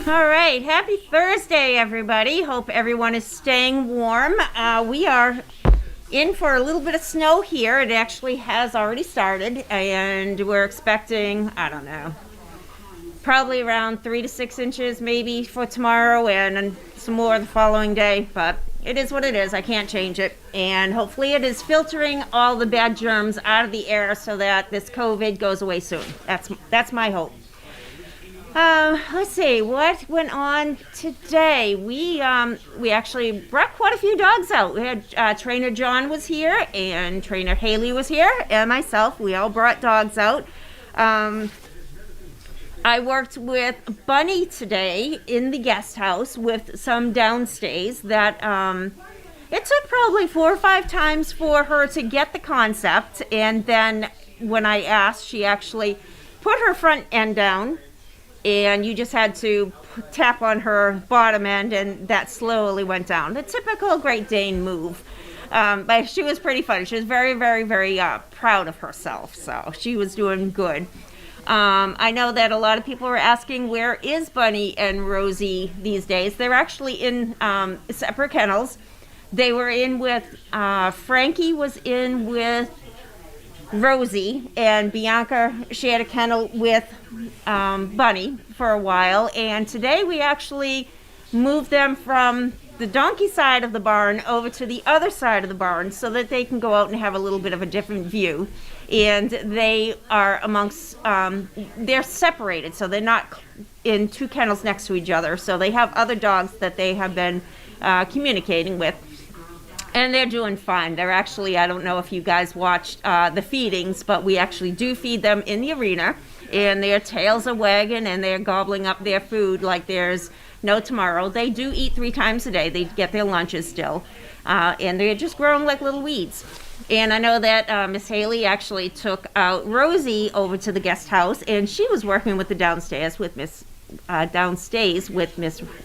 All right, happy Thursday, everybody. Hope everyone is staying warm. We are in for a little bit of snow here. It actually has already started, and we're expecting, I don't know, probably around 3 to 6 inches maybe for tomorrow and some more the following day, but it is what it is. I can't change it. And hopefully it is filtering all the bad germs out of the air so that this COVID goes away soon. That's my hope. Let's see what went on today. We actually brought quite a few dogs out. We had Trainer John was here and Trainer Haley was here and myself. We all brought dogs out. I worked with Bunny today in the guest house with some downstays that it took probably 4 or 5 times for her to get the concept, and then when I asked, she actually put her front end down and you just had to tap on her bottom end and that slowly went down. The typical Great Dane move. But she was pretty funny. She was very, very, very proud of herself. So she was doing good. I know that a lot of people were asking, where is Bunny and Rosie these days? They're actually in separate kennels. They were in with, Frankie was in with Rosie, and Bianca shared a kennel with Bunny for a while, and today we actually moved them from the donkey side of the barn over to the other side of the barn so that they can go out and have a little bit of a different view. And they are amongst, they're separated, so they're not in 2 kennels next to each other, so they have other dogs that they have been communicating with. And they're doing fine. They're actually, I don't know if you guys watched the feedings, but we actually do feed them in the arena, and their tails are wagging and they're gobbling up their food like there's no tomorrow. They do eat 3 times a day. They get their lunches still, and they're just growing like little weeds. And I know that Miss Haley actually took out Rosie over to the guest house, and she was working with the downstairs with Miss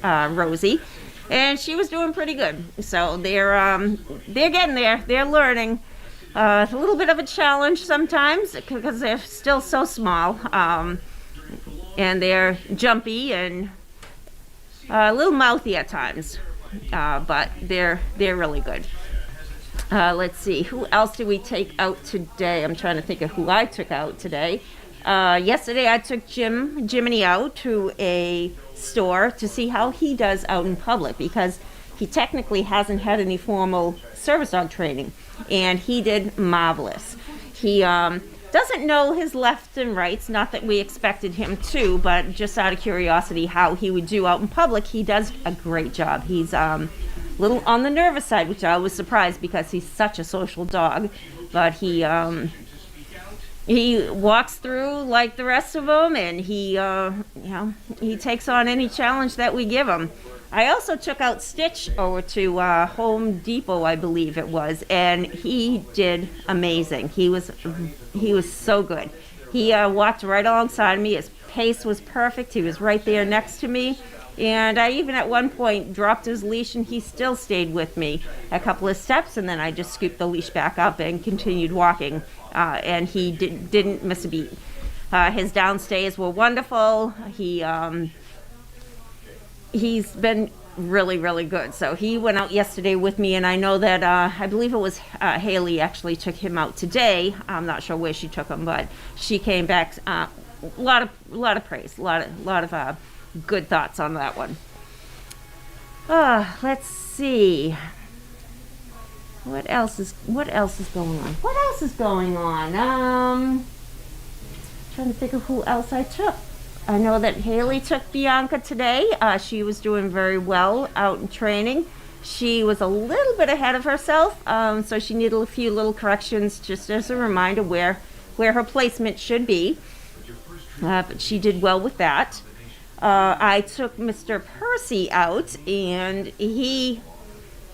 Rosie. And she was doing pretty good. So they're getting there. They're learning. It's a little bit of a challenge sometimes because they're still so small. And they're jumpy and a little mouthy at times. But they're really good. Let's see. Who else did we take out today? I'm trying to think of who I took out today. Yesterday I took Jiminy out to a store to see how he does out in public, because he technically hasn't had any formal service dog training, and he did marvelous. He doesn't know his lefts and rights, not that we expected him to, but just out of curiosity how he would do out in public, he does a great job. He's a little on the nervous side, which I was surprised because he's such a social dog, but he walks through like the rest of them, and he takes on any challenge that we give him. I also took out Stitch over to Home Depot, I believe it was, and he did amazing. He was so good. He walked right alongside me. His pace was perfect. He was right there next to me. And I even at one point dropped his leash, and he still stayed with me a couple of steps, and then I just scooped the leash back up and continued walking. And he didn't miss a beat. His downstays were wonderful. He's been really, really good. So he went out yesterday with me, and I know that I believe it was Haley actually took him out today. I'm not sure where she took him, but she came back. A lot of praise, a lot of good thoughts on that one. Let's see. What else is going on? What else is going on? Trying to think of who else I took. I know that Haley took Bianca today. She was doing very well out in training. She was a little bit ahead of herself, so she needed a few little corrections just as a reminder where her placement should be. But she did well with that. I took Mr. Percy out, and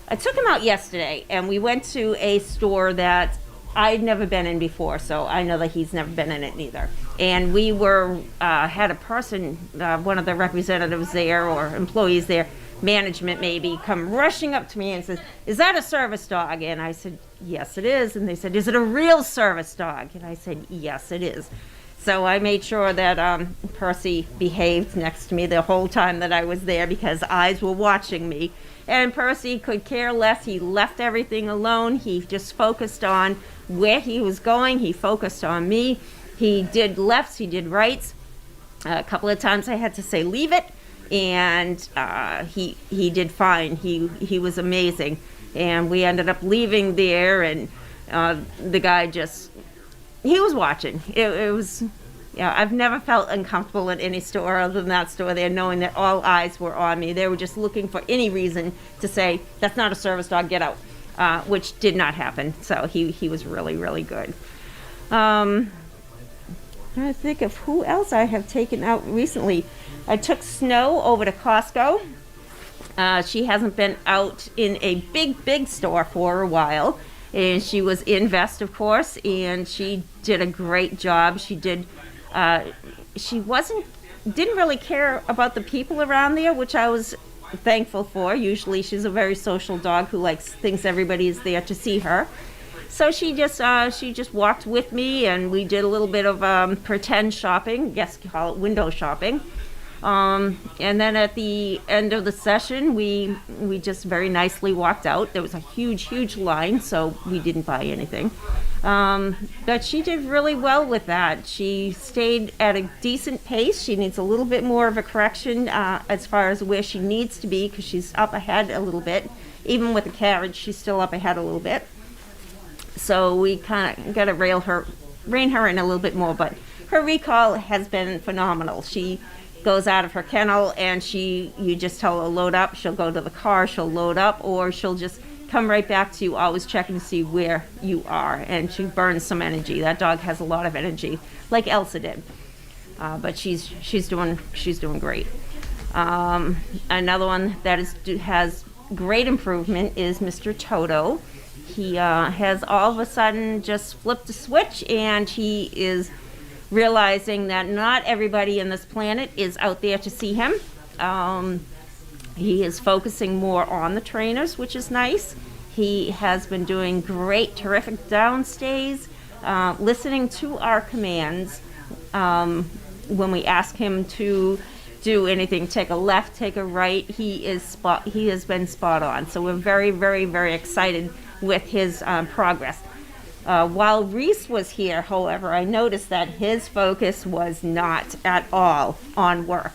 I took him out yesterday, and we went to a store that I'd never been in before, so I know that he's never been in it neither. And we had a person, one of the representatives there or employees there, management maybe, come rushing up to me and says, "Is that a service dog?" And I said, "Yes, it is." And they said, "Is it a real service dog?" And I said, "Yes, it is." So I made sure that Percy behaved next to me the whole time that I was there, because eyes were watching me. And Percy could care less. He left everything alone. He just focused on where he was going. He focused on me. He did lefts, he did rights. A couple of times I had to say leave it, and he did fine. He was amazing. And we ended up leaving there, and the guy just, he was watching. It was, yeah, I've never felt uncomfortable in any store other than that store there, knowing that all eyes were on me. They were just looking for any reason to say, that's not a service dog, get out, which did not happen. So he was really, really good. Trying to think of who else I have taken out recently. I took Snow over to Costco. She hasn't been out in a big store for a while. And she was in vest, of course, and she did a great job. She did, didn't really care about the people around there, which I was thankful for. Usually she's a very social dog who thinks everybody is there to see her. So she just walked with me, and we did a little bit of pretend shopping, I guess you call it window shopping. And then at the end of the session, we just very nicely walked out. There was a huge line, so we didn't buy anything. But she did really well with that. She stayed at a decent pace. She needs a little bit more of a correction as far as where she needs to be, because she's up ahead a little bit. Even with the carriage, she's still up ahead a little bit. So we kind of got to rein her in a little bit more. But her recall has been phenomenal. She goes out of her kennel, and you just tell her load up, she'll go to the car, she'll load up, or she'll just come right back to you, always checking to see where you are, and she burns some energy. That dog has a lot of energy, like Elsa did, but she's doing great. Another one that has great improvement is Mr. Toto. He has all of a sudden just flipped a switch, and he is realizing that not everybody in this planet is out there to see him. He is focusing more on the trainers, which is nice. He has been doing great, terrific downstays, listening to our commands. When we ask him to do anything, take a left, take a right, he has been spot on. So we're very, very, very excited with his progress. While Reese was here, however, I noticed that his focus was not at all on work.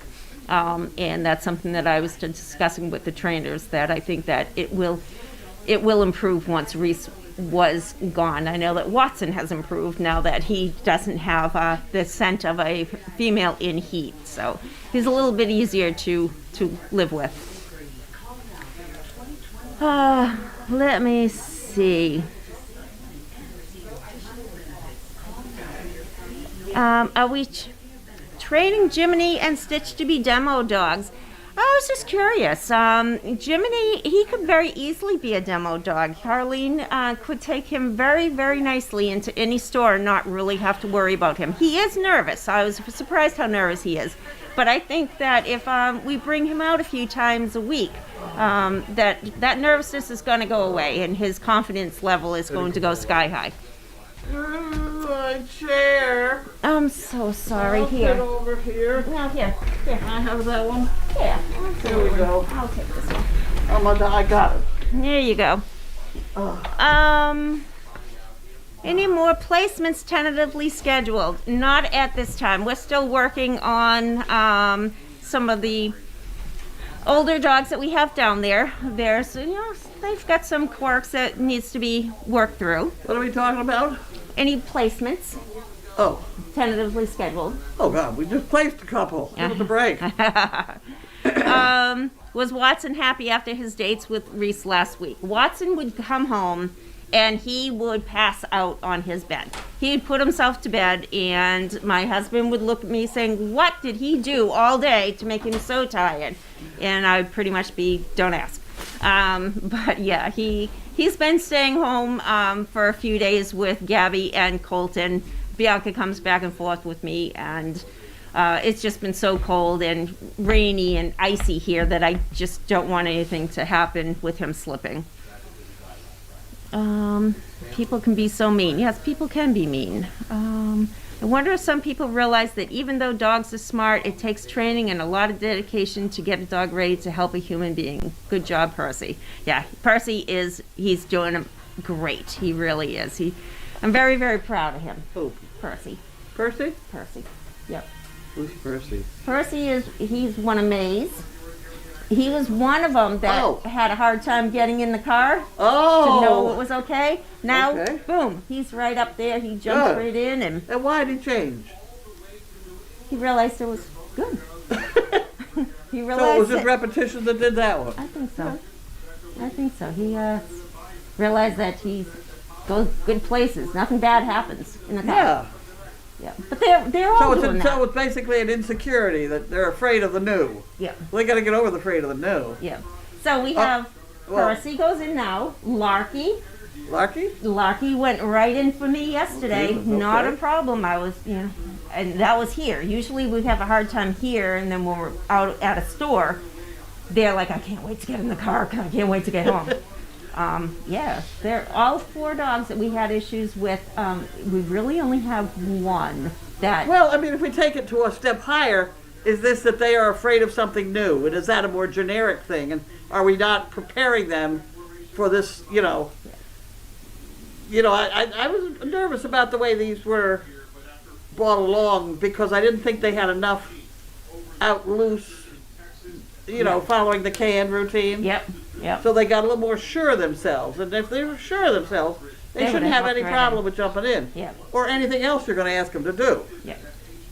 And that's something that I was discussing with the trainers, that I think that it will improve once Reese was gone. I know that Watson has improved now that he doesn't have the scent of a female in heat. So he's a little bit easier to live with. Let me see. Are we training Jiminy and Stitch to be demo dogs? I was just curious. Jiminy, he could very easily be a demo dog. Harleen could take him very, very nicely into any store and not really have to worry about him. He is nervous. I was surprised how nervous he is. But I think that if we bring him out a few times a week, that nervousness is going to go away, and his confidence level is going to go sky high. My chair. I'm so sorry. I'll Here. sit over here. No, here. Can I have that one? Here. Here we go. I'll take this one. I got it. There you go. Any more placements tentatively scheduled? Not at this time. We're still working on some of the older dogs that we have down there. There's, they've got some quirks that needs to be worked through. What are we talking about? Any placements Oh. tentatively scheduled? Oh, God. We just placed a couple. Give it a break. Was Watson happy after his dates with Reese last week? Watson would come home and he would pass out on his bed. He'd put himself to bed, and my husband would look at me saying, what did he do all day to make him so tired? And I would pretty much be, don't ask. But yeah, he's been staying home for a few days with Gabby and Colton. Bianca comes back and forth with me, and it's just been so cold and rainy and icy here that I just don't want anything to happen with him slipping. People can be so mean. Yes, people can be mean. I wonder if some people realize that even though dogs are smart, it takes training and a lot of dedication to get a dog ready to help a human being. Good job, Percy. Yeah, he's doing great. He really is. I'm very, very proud of him. Who? Percy. Percy? Percy. Yep. Who's Percy? He's one of May's. He was one of them that had a hard time getting in the car to know it was okay. Now, boom, he's right up there. He jumped right in, and why did he change? he realized it was good. He realized So it was just repetition that did that one? I think so. I think so. He realized that he goes good places. Nothing bad happens in the car. Yeah. Yeah, but they're all doing that. So it's basically an insecurity that they're afraid of the new. Yeah. Well, they got to get over the afraid of the new. Yeah. So we have Percy goes in now. Larky went right in for me yesterday. Okay. Not a problem. I was, and that was here. Usually we have a hard time here, and then when we're out at a store, they're like, I can't wait to get in the car. I can't wait to get home. They're all 4 dogs that we had issues with. We really only have one that. Well, I mean, if we take it to a step higher, is this that they are afraid of something new? And is that a more generic thing? And are we not preparing them for this, I was nervous about the way these were brought along because I didn't think they had enough out loose, following the canned routine. Yep. So they got a little more sure of themselves. And if they were sure of themselves, they shouldn't have any problem with jumping in. Yep. Or anything else you're going to ask them to do. Yep.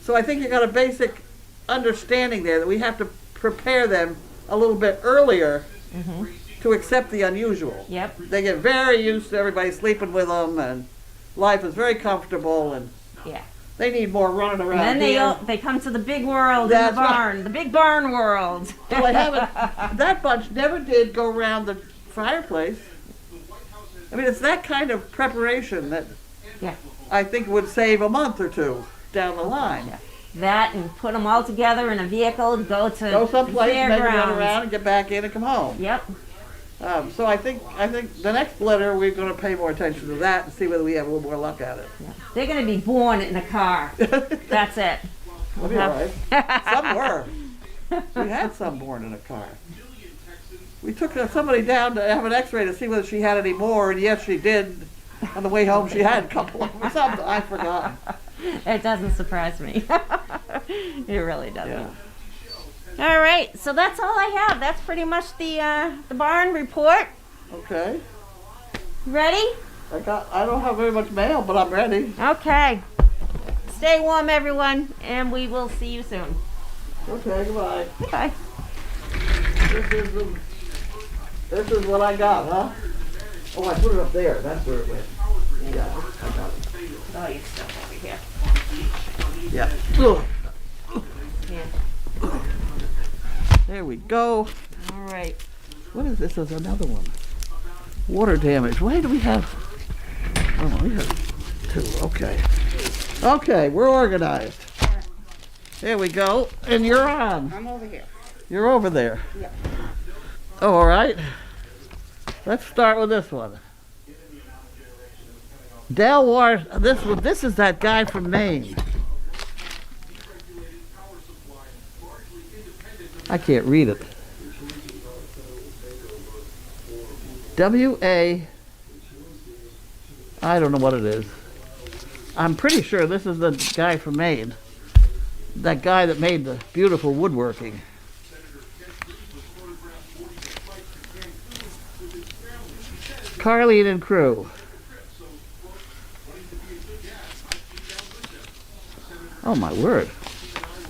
So I think you got a basic understanding there that we have to prepare them a little bit earlier to accept the unusual. Yep. They get very used to everybody sleeping with them, and life is very comfortable, and they need more running around. And then they come to the big world in the barn, the big barn world. Well, that bunch never did go around the fireplace. I mean, it's that kind of preparation that I think would save a month or 2 down the line. Yeah. That and put them all together in a vehicle to go someplace, the maybe run around and get back in and come home. Yep. So I think the next litter we're going to pay more attention to that and see whether we have a little more luck at it. Yeah. They're going to be born in a car. That's it. That'll be all right. Some were. We had some born in a car. We took somebody down to have an X-ray to see whether she had any more, and yes, she did. On the way home, she had a couple of them. Something I forgot. It doesn't surprise me. It really doesn't. Yeah. All right, so that's all I have. That's pretty much the barn report. Okay. Ready? I don't have very much mail, but I'm ready. Okay. Stay warm, everyone, and we will see you soon. Okay, goodbye. Goodbye. This is what I got, huh? Oh, I put it up there. That's where it went. Yeah, I got it. Oh, your stuff over here. Yeah. Yeah. There we go. All right. What is this? There's another one. Water damage. Why do we have... Oh, we have 2. Okay. Okay, we're organized. There we go. And you're on. I'm over here. You're over there. Yeah. Oh, all right. Let's start with this one. Delwar, this is that guy from Maine. I can't read it. W-A, I don't know what it is. I'm pretty sure this is the guy from Maine. That guy that made the beautiful woodworking. Carlene and crew. Oh my word.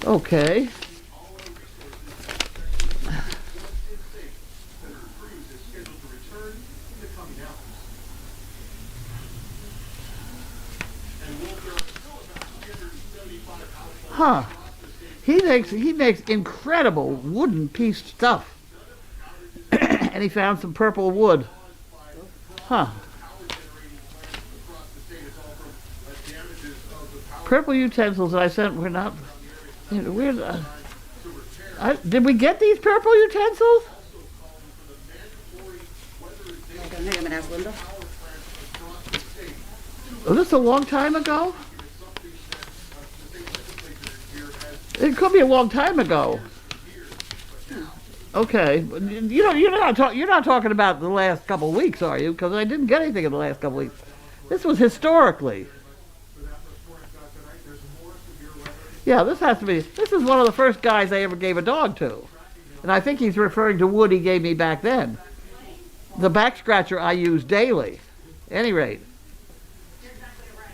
Okay. Huh. He makes incredible wooden piece stuff. And he found some purple wood. Huh. Purple utensils that I sent were not... Where, did we get these purple utensils? I don't know. I'm gonna ask Linda. Was this a long time ago? It could be a long time ago. Okay, you're not talking about the last couple of weeks, are you? Because I didn't get anything in the last couple of weeks. This was historically. Yeah, this has to be. This is one of the first guys I ever gave a dog to, and I think he's referring to Wood he gave me back then. The back scratcher I use daily. Any rate,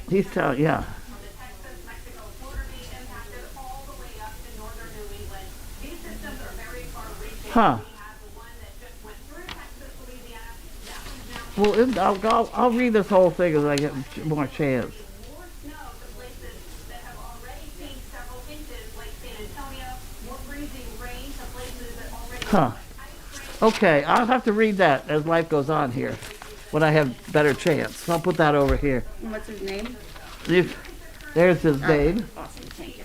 he's telling, yeah. Huh. Well, I'll read this whole thing as I get more chance. Huh. Okay, I'll have to read that as life goes on here when I have better chance. So I'll put that over here. And what's his name? There's his name. Awesome, thank you.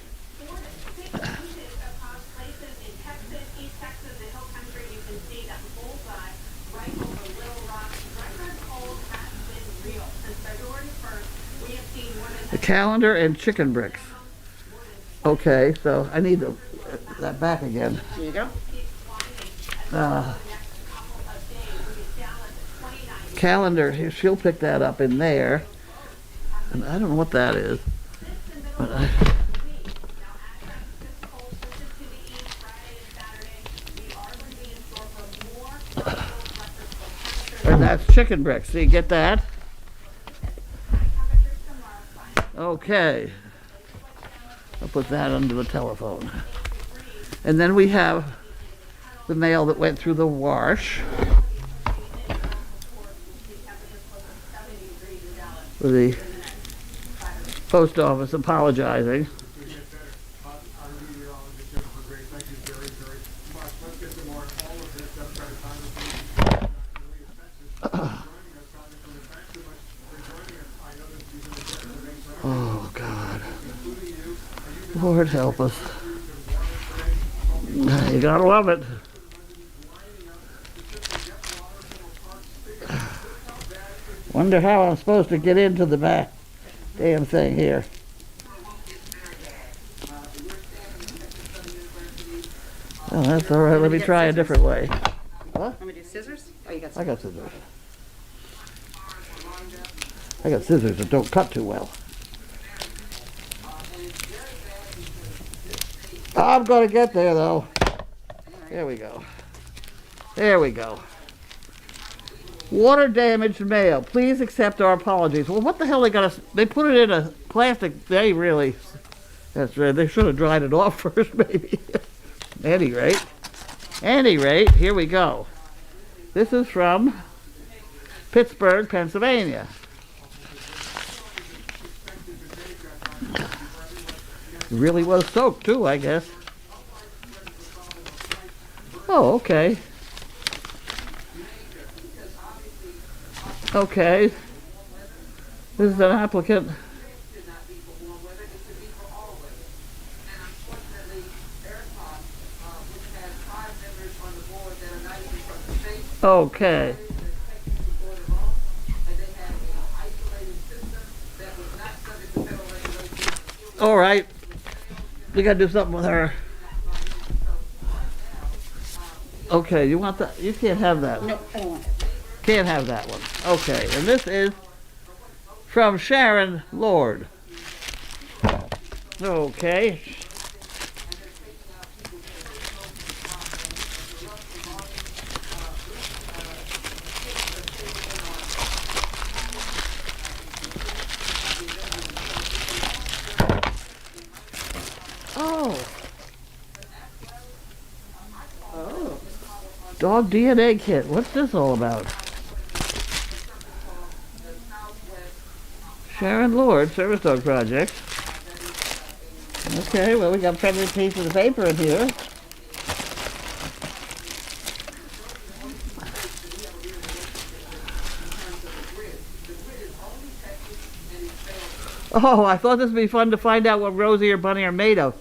The calendar and chicken bricks. Okay, so I need that back again. Here you go. Calendar, she'll pick that up in there. And I don't know what that is. But and that's chicken bricks. So you get that? Okay. I'll put that under the telephone. And then we have the mail that went through the wash. For the post office apologizing. Oh, God. Lord help us. You gotta love it. Wonder how I'm supposed to get into the back damn thing here. Oh, that's all right. Let me try a different way. What? Want me to do scissors? Oh, you got I scissors. got scissors. I got scissors that don't cut too well. I'm gonna get there though. There we go. There we go. Water damaged mail. Please accept our apologies. Well, what the hell they put it in a plastic. That's right. They should have dried it off first, maybe. Any rate, here we go. This is from Pittsburgh, Pennsylvania. It really was soaked too, I guess. Oh, okay. Okay. This is an applicant. Okay. All right. We gotta do something with her. Okay, you want that? You can't have that. No, I don't want it. Can't have that one. Okay, and this is from Sharon Lord. Okay. Oh. Oh. Dog DNA kit. What's this all about? Sharon Lord, Service Dog Project. Okay, well, we got printed pieces of paper in here. Oh, I thought this would be fun to find out what Rosie or Bunny are made of.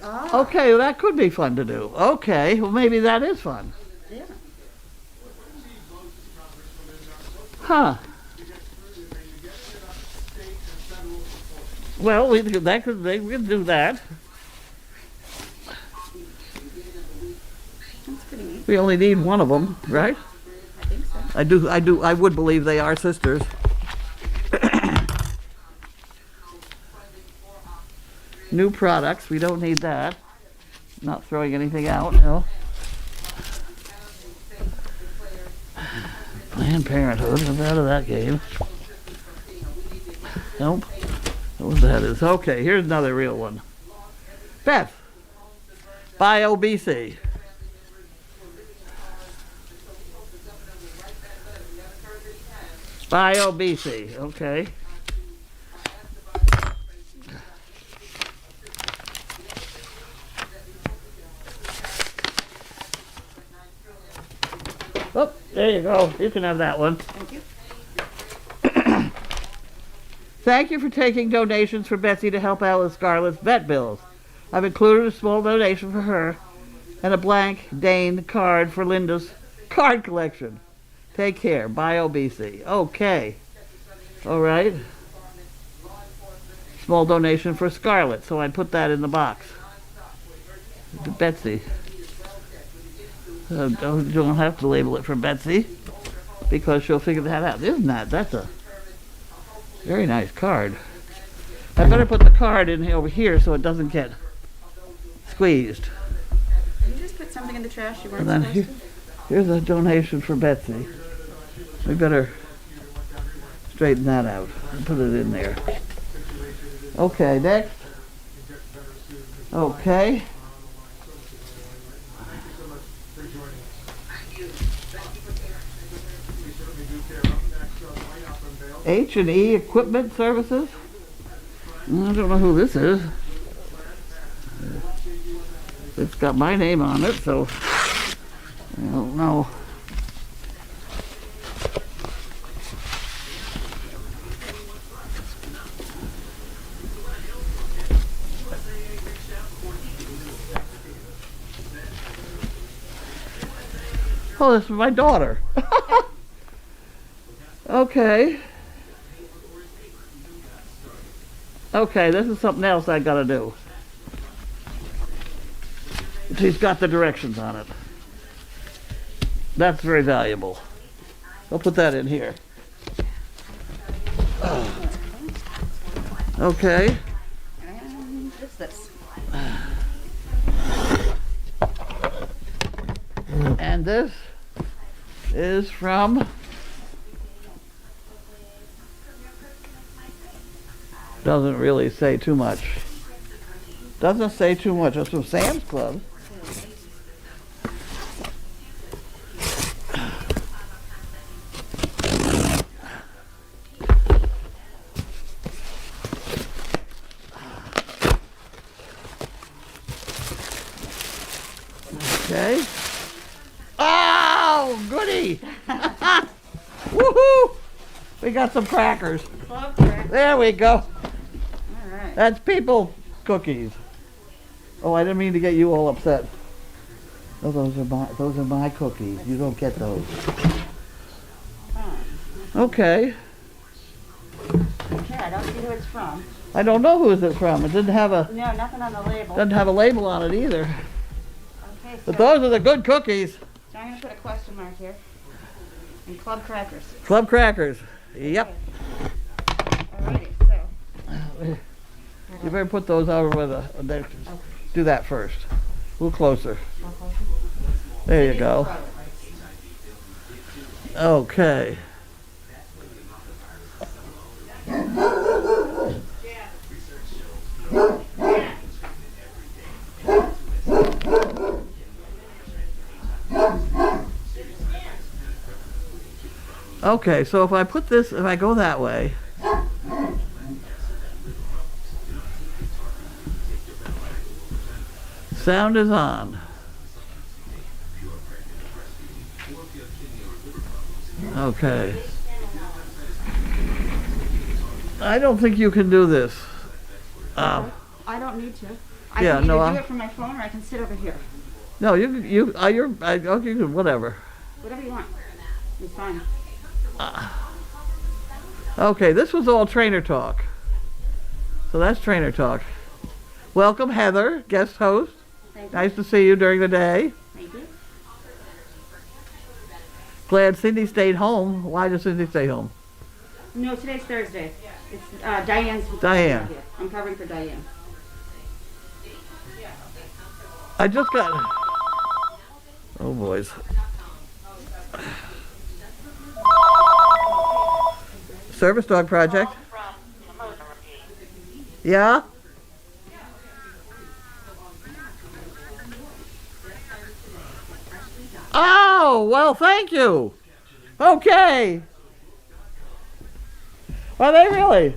Oh. Okay, well, that could be fun to do. Okay, well, maybe that is fun. Yeah. Huh. Well, they could do that. We only need one of them, right? I think so. I would believe they are sisters. New products, we don't need that. Not throwing anything out, no. Planned Parenthood, I'm out of that game. Nope. What that is. Okay, here's another real one. Beth. BioBC. BioBC, okay. Oh, there you go. You can have that one. Thank you. Thank you for taking donations for Betsy to help out with Scarlett's vet bills. I've included a small donation for her and a blank Dane card for Linda's card collection. Take care. BioBC. Okay. All right. Small donation for Scarlett, so I put that in the box. To Betsy. Don't have to label it for Betsy because she'll figure that out. Isn't that? That's a very nice card. I better put the card in over here so it doesn't get squeezed. Can you just put something in the trash you weren't And then supposed to? here's a donation for Betsy. We better straighten that out and put it in there. Okay, next. Okay. H&E Equipment Services. I don't know who this is. It's got my name on it, so I don't know. Oh, this is my daughter. Okay. Okay, this is something else I gotta do. She's got the directions on it. That's very valuable. I'll put that in here. Okay. And what's this? And this is from... Doesn't really say too much. Doesn't say too much. It's from Sam's Club. Okay. Oh, goody! Woohoo! We got some crackers. Club crack. There we go. All right. That's people cookies. Oh, I didn't mean to get you all upset. Oh, those are my cookies. You don't get those. Okay. Okay, I don't see who it's from. I don't know who it's from. It didn't have a No, nothing on the label. doesn't have a label on it either. Okay, so, But those are the good cookies. so I'm going to put a question mark here. And club crackers. Club crackers. Yep. Alrighty, so. You better put those over with a. Do that first. A little closer. There you go. Okay. Okay, so if I put this, if I go that way, sound is on. Okay. I don't think you can do this. I don't need to. I Yeah, can no, either do I- it from my phone or I can sit over here. No, you can, whatever. Whatever you want. It's fine. Okay, this was all trainer talk. So that's trainer talk. Welcome, Heather, guest host. Thank you. Nice to see you during the day. Thank you. Glad Cindy stayed home. Why does Cindy stay home? No, today's Thursday. It's Diane's. Diane. Here. I'm covering for Diane. I just got... Oh, boys. Service dog project. Yeah? Oh, well, thank you. Okay. Are they really?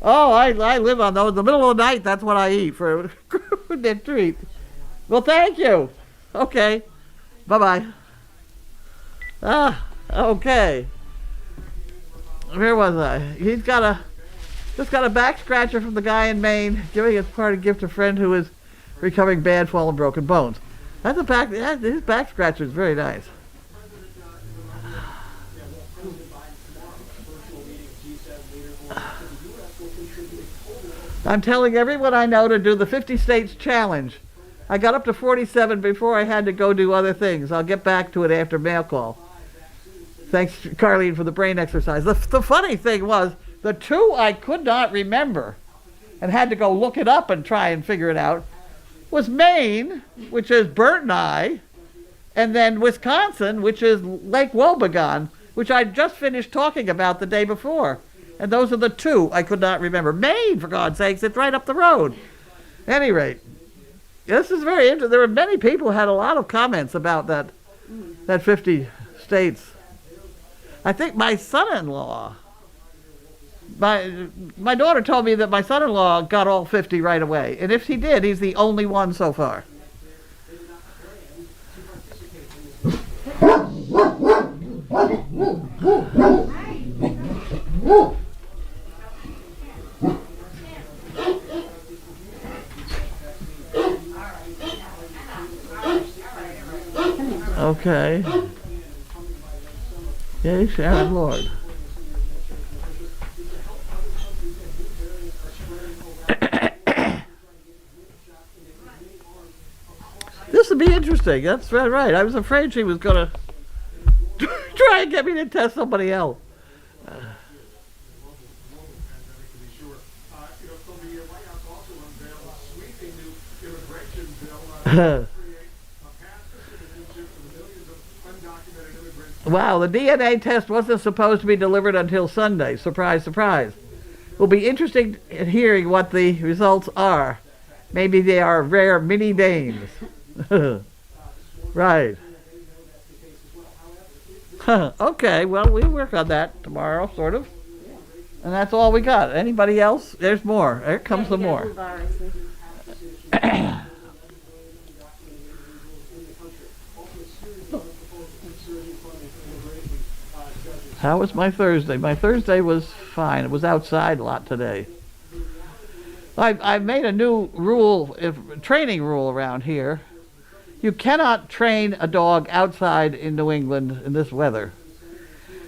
Oh, I live on those. In the middle of the night, that's what I eat for their treat. Well, thank you. Okay. Bye-bye. Ah, okay. Where was I? He's just got a back scratcher from the guy in Maine, giving his party gift to a friend who is recovering bad fall and broken bones. His back scratcher is very nice. I'm telling everyone I know to do the 50 states challenge. I got up to 47 before I had to go do other things. I'll get back to it after mail call. Thanks, Carlene, for the brain exercise. The funny thing was, the two I could not remember and had to go look it up and try and figure it out was Maine, which is Bert and I, and then Wisconsin, which is Lake Wobegon, which I just finished talking about the day before. And those are the two I could not remember. Maine, for God's sakes, it's right up the road. At any rate, this is very interesting. There were many people who had a lot of comments about that 50 states. I think my son-in-law, my daughter told me that my son-in-law got all 50 right away. And if he did, he's the only one so far. Okay. Yay, Sharon Lord. This would be interesting. That's right. I was afraid she was going to try and get me to test somebody else. Wow, the DNA test wasn't supposed to be delivered until Sunday. Surprise, surprise. It will be interesting in hearing what the results are. Maybe they are rare mini Danes. Right. Okay, well, we'll work on that tomorrow, sort of. And that's all we got. Anybody else? There's more. There comes some more. How was my Thursday? My Thursday was fine. It was outside a lot today. I've made a new rule, training rule around here. You cannot train a dog outside in New England in this weather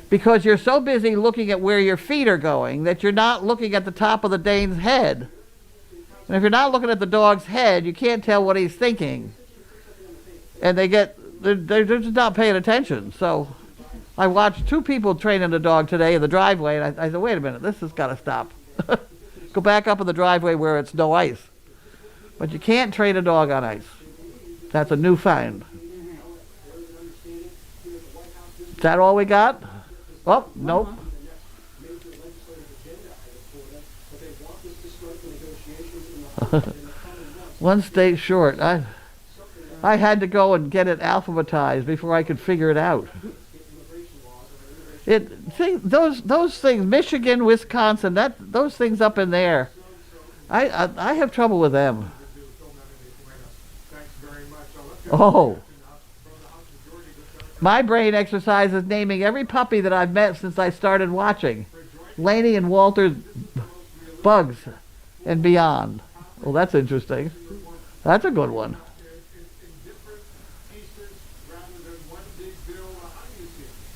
because you're so busy looking at where your feet are going that you're not looking at the top of the Dane's head. And if you're not looking at the dog's head, you can't tell what he's thinking. And they're just not paying attention. So I watched two people training a dog today in the driveway, and I said, wait a minute, this has got to stop. Go back up in the driveway where it's no ice. But you can't train a dog on ice. That's a new find. Is that all we got? Oh, nope. One state short. I had to go and get it alphabetized before I could figure it out. Those things, Michigan, Wisconsin, those things up in there, I have trouble with them. Oh. My brain exercise is naming every puppy that I've met since I started watching. Laney and Walter's Bugs and Beyond. Well, that's interesting. That's a good one.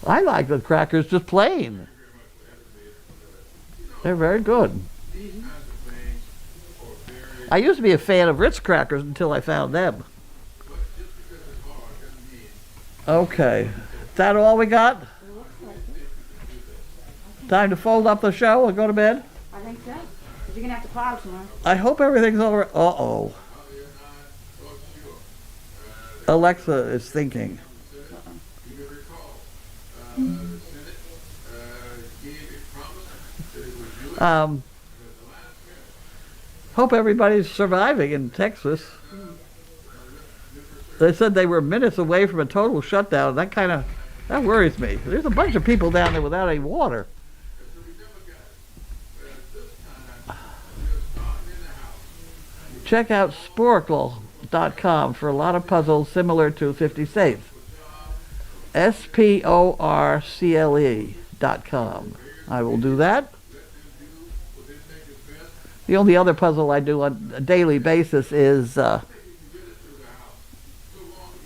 I like the crackers just plain. They're very good. I used to be a fan of Ritz crackers until I found them. Okay. that all we got? Time to fold up the show and go to bed? I think so. 'Cause you're gonna have to plow tomorrow. I hope everything's all right. Uh-oh. Alexa is thinking. Hope everybody's surviving in Texas. They said they were minutes away from a total shutdown. That worries me. There's a bunch of people down there without any water. Check out sporcle.com for a lot of puzzles similar to 50 States. sporcle.com. I will do that. The only other puzzle I do on a daily basis is the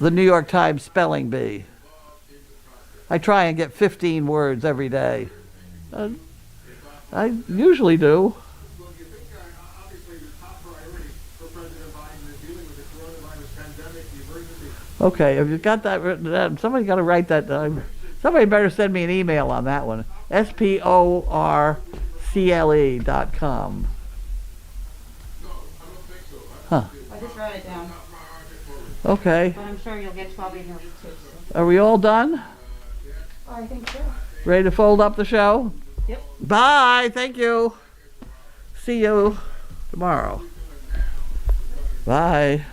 New York Times spelling bee. I try and get 15 words every day. I usually do. Okay, have you got that written down? Somebody got to write that down. Somebody better send me an email on that one. sporcle.com. Huh. I just wrote it down. Okay. But I'm sure you'll get 12 emails too. So. Are we all done? I think so. Ready to fold up the show? Yep. Bye. Thank you. See you tomorrow. Bye.